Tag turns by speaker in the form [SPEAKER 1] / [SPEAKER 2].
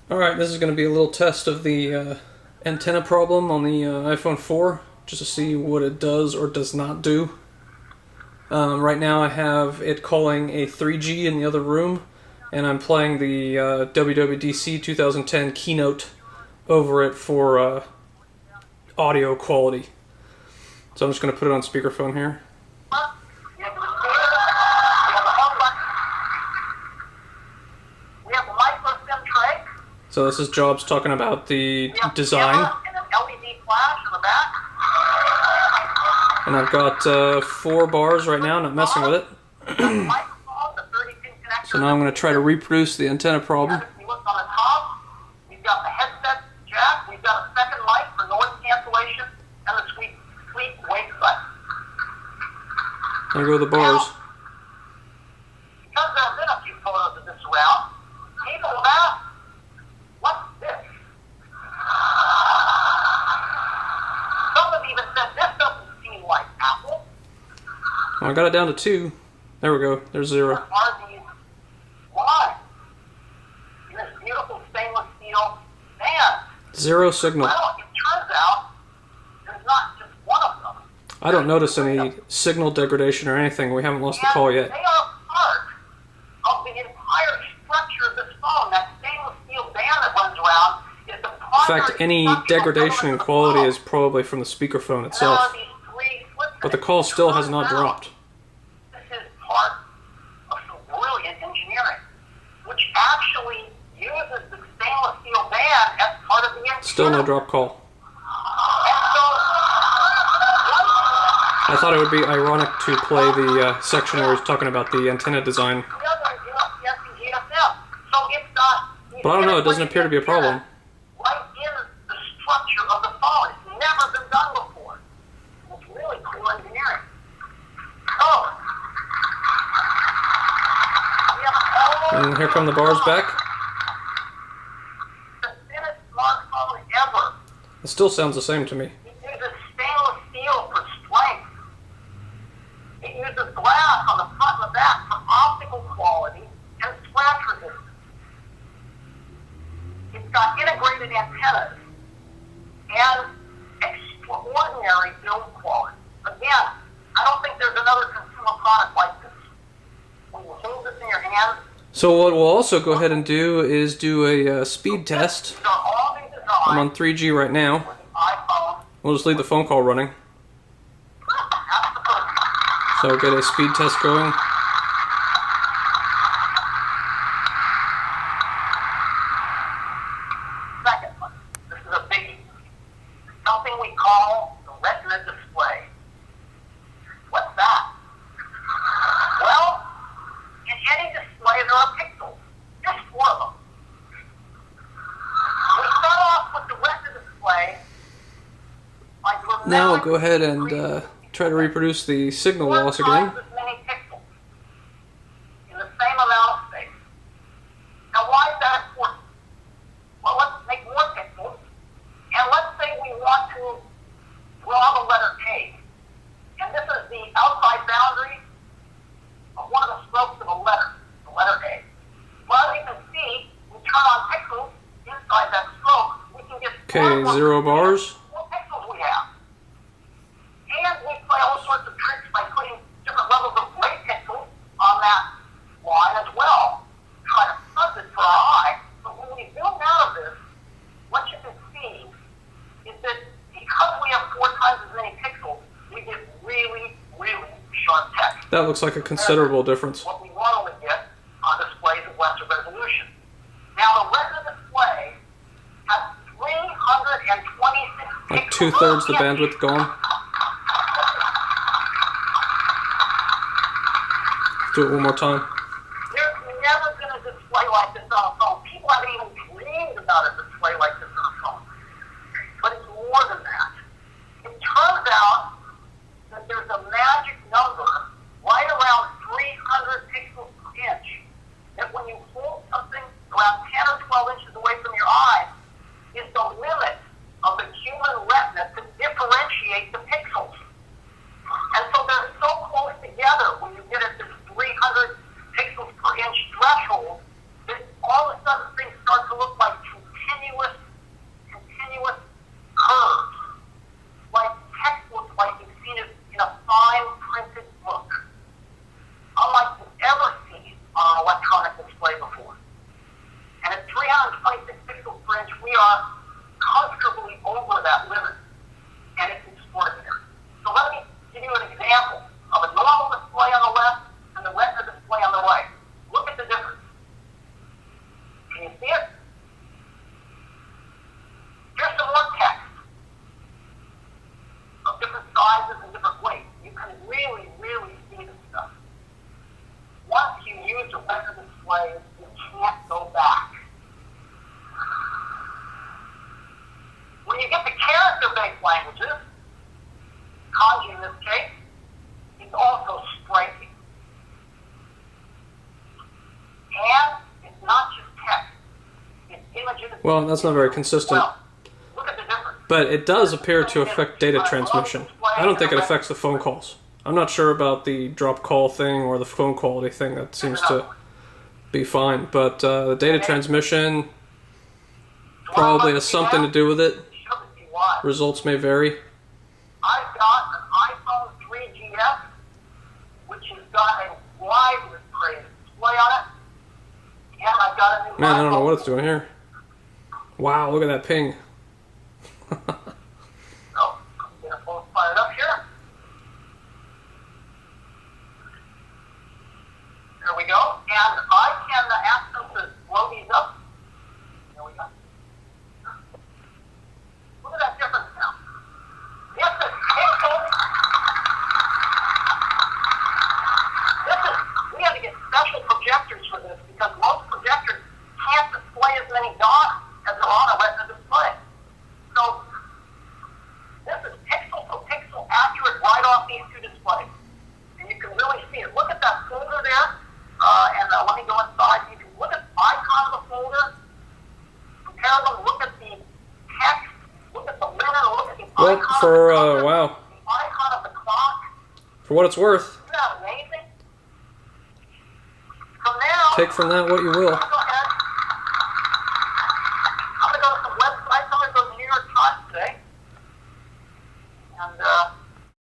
[SPEAKER 1] Alright, this is going to be a little test of the antenna problem on the iPhone 4, just to see what it does or does not do. Right now I have it calling a 3G in the other room, and I'm playing the WWDC 2010 keynote over it for audio quality. So I'm just going to put it on speakerphone here. So this is Jobs talking about the design. And I've got 4 bars right now, not messing with it. So now I'm going to try to reproduce the antenna problem.
[SPEAKER 2] We've got the headset jack, we've got a second mic for noise cancellation, and the sweet wake button.
[SPEAKER 1] There go the bars.
[SPEAKER 2] Because there have been a few photos of this around, people have asked, what's this? Some have even said this doesn't seem like Apple.
[SPEAKER 1] Well, I got it down to 2. There we go. There's 0.
[SPEAKER 2] What are these? Why? This beautiful stainless steel band.
[SPEAKER 1] 0 signal.
[SPEAKER 2] Well, it turns out there's not just one of them.
[SPEAKER 1] I don't notice any signal degradation or anything. We haven't lost the call yet.
[SPEAKER 2] They are part of the entire structure of this phone. That stainless steel band that runs around is the primary.
[SPEAKER 1] In fact, any degradation in quality is probably from the speakerphone itself. But the call still has not dropped.
[SPEAKER 2] This is part of some brilliant engineering, which actually uses the stainless steel band as part of the antenna.
[SPEAKER 1] Still no drop call.
[SPEAKER 2] And so,
[SPEAKER 1] I thought it would be ironic to play the section where he's talking about the antenna design. But I don't know, it doesn't appear to be a problem.
[SPEAKER 2] Right in the structure of the phone. It's never been done before. It's really cool engineering. So, we have all
[SPEAKER 1] And here come the bars back.
[SPEAKER 2] the thinnest smartphone ever.
[SPEAKER 1] It still sounds the same to me.
[SPEAKER 2] It uses stainless steel for strength. It uses glass on the front and the back for optical quality and scratch resistance. It's got integrated antennas and extraordinary build quality. Again, I don't think there's another consumer product like this. When you hold this in your hand,
[SPEAKER 1] So what we'll also go ahead and do is do a speed test.
[SPEAKER 2] these are all been designed
[SPEAKER 1] I'm on 3G right now.
[SPEAKER 2] for the iPhone.
[SPEAKER 1] We'll just leave the phone call running.
[SPEAKER 2] That's the first.
[SPEAKER 1] So get a speed test going.
[SPEAKER 2] Second one, this is a biggie. Something we call the retina display. What's that? Well, in any display there are pixels. Just 4 of them. We start off with the retina display by
[SPEAKER 1] Now we'll go ahead and try to reproduce the signal loss again.
[SPEAKER 2] as many pixels in the same amount of space. Now why is that important? Well, let's make more pixels, and let's say we want to draw the letter A. And this is the outside boundary of one of the strokes of a letter, the letter A. Well, as you can see, we turn on pixels inside that stroke, we can get
[SPEAKER 1] Okay, 0 bars.
[SPEAKER 2] more pixels we have. And we play all sorts of tricks by putting different levels of gray pixels on that line as well. Try to fuzz it for our eye. But when we zoom out of this, what you can see is that because we have 4 times as many pixels, we get really, really sharp text.
[SPEAKER 1] That looks like a considerable difference.
[SPEAKER 2] What we normally get on displays of lesser resolution. Now the Retina display has 326
[SPEAKER 1] Like
[SPEAKER 2] pixels.
[SPEAKER 1] 2/3 the bandwidth gone. Do it one more time.
[SPEAKER 2] There's never been a display like this on a phone. People haven't even dreamed about a display like this on a phone. But it's more than that. It turns out that there's a magic number right around 300 pixels per inch. That when you hold something around 10 or 12 inches away from your eye, is the limit of the human retina to differentiate the pixels. And so they're so close together when you get at this 300 pixels per inch threshold that all of a sudden things start to look like 2 inch, we are comfortably over that limit, and it's extraordinary. So let me give you an example of a normal display on the left and the retina display on the right. Look at the difference. Can you see it? Here's some more text of different sizes and different weights. You can really, really see this stuff. Once you use a retina display, you can't go back. When you get to character-based languages, kanji in this case, it's also striking. And it's not just text. It's images.
[SPEAKER 1] Well, that's not very consistent.
[SPEAKER 2] Well, look at the difference.
[SPEAKER 1] But it does appear to affect data transmission. I don't think it affects the phone calls. I'm not sure about the drop call thing or the phone quality thing. That seems to be fine. But the data transmission probably has something to do with it. Results may vary.
[SPEAKER 2] I've got an iPhone 3GS, which has got a widely praised display on it. And I've got a new
[SPEAKER 1] Man, I don't know what it's doing here. Wow, look at that ping.
[SPEAKER 2] So, I'm going to both fire it up here. There we go. And I can ask them to blow these up. There we go. Look at that difference now. This is pixel. We had to get special projectors for this because most projectors can't display as many dots as are on a retina display. So this is pixel for pixel accurate right off these two displays. And you can really see it. Look at that folder there. Let me go inside. You can look at the icon of the folder, compare them, look at the text, look at the letter, look at the icon of the
[SPEAKER 1] wow.
[SPEAKER 2] the icon of the clock.
[SPEAKER 1] For what it's worth.
[SPEAKER 2] Isn't that amazing? So now,
[SPEAKER 1] Take from that what you will.